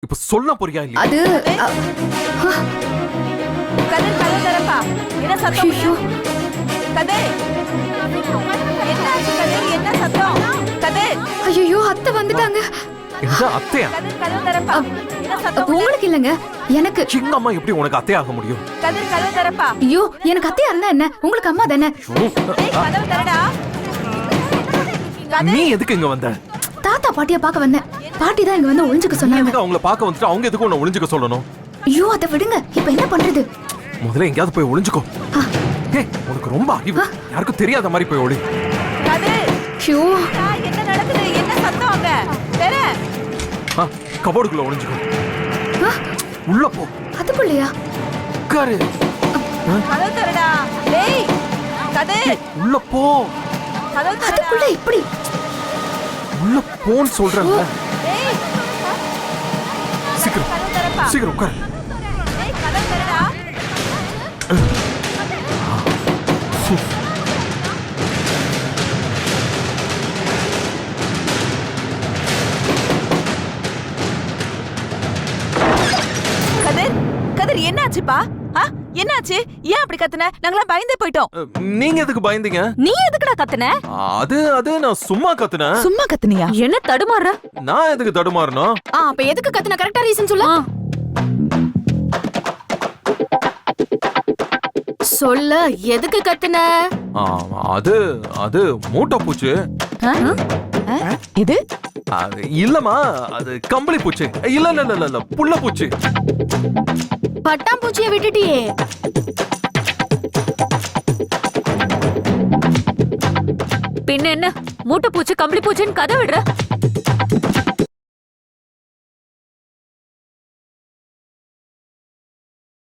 இப்ப சொல்ல போறியா இல்லையா? அது கதிர் கதவு திறப்பா. என்ன சத்தம்? ஐயோ. கதிர் என்னாச்சு? கதிர் என்ன சத்தம்? கதிர் ஐயோ அத்தை வந்துட்டாங்க. இந்த அத்தையா? கதிர் கதவு திறப்பா. என்ன சத்தம்? உங்களுக்கு இல்லங்க, எனக்கு. எங்க அம்மா எப்படி உனக்கு அத்தையாக முடியும்? கதிர் கதவு திறப்பா. ஐயோ எனக்கு அத்தையா இருந்தா என்ன, உங்களுக்கு அம்மா தானே. டேய் கதவு திறடா. நீ எதுக்கு இங்க வந்த? தாத்தா பாட்டிய பார்க்க வந்தேன். பாட்டி தான் இங்க வந்து ஒளிஞ்சுக்க நீ சொன்னாங்க. எதுக்கு அவங்கள பார்க்க வந்துட்டு அவங்க எதுக்கு உன்னை ஒளிஞ்சுக்க சொல்லணும்? ஐயோ அதை விடுங்க, இப்ப என்ன பண்றது? முதல்ல எங்கயாவது போய் ஒளிஞ்சுக்கோ. ஏய், உனக்கு ரொம்ப அறிவு. யாருக்கும் தெரியாத மாதிரி போய் ஒளி. கதிர் ஐயோ என்ன நடக்குது? என்ன சத்தம் அங்க? தெற. கபோர்டுக்குள்ள ஒளிஞ்சுக்கோ. உள்ள போ. அதுக்குள்ளயா? உட்காரு. கதவு திறடா. டேய் கதிர் உள்ள போ. கதவு திறடா. அதுக்குள்ள இப்படி உள்ள போன்னு சொல்றேன்ல. டேய் சீக்கிரம் கதவு திறப்பா. சீக்கிரம் உட்காரு. டேய் கதவு திறடா. கதிர் கதிர் என்னாச்சுப்பா? என்னாச்சு? ஏன் அப்படி கத்துன? நாங்களா பயந்தே போயிட்டோம். நீங்க எதுக்கு பயந்தீங்க? நீ எதுக்குடா கத்துன? அது நான் சும்மா கத்துனேன். சும்மா கத்துனியா? என்ன தடுமாறுற? நான் எதுக்கு தடுமாறணும்? அப்ப எதுக்கு கத்துன? கரெக்டா ரீசன் சொல்ல. சொல்ல எதுக்கு கத்துன? அது மூட்டை பூச்சி. இது இல்லம்மா, அது கம்பளி பூச்சி. இல்ல புள்ள பூச்சி. பட்டாம்பூச்சிய விட்டுட்டியே. பின்ன என்ன மூட்டை பூச்சி கம்பளி பூச்சின்னு கதை விடுற?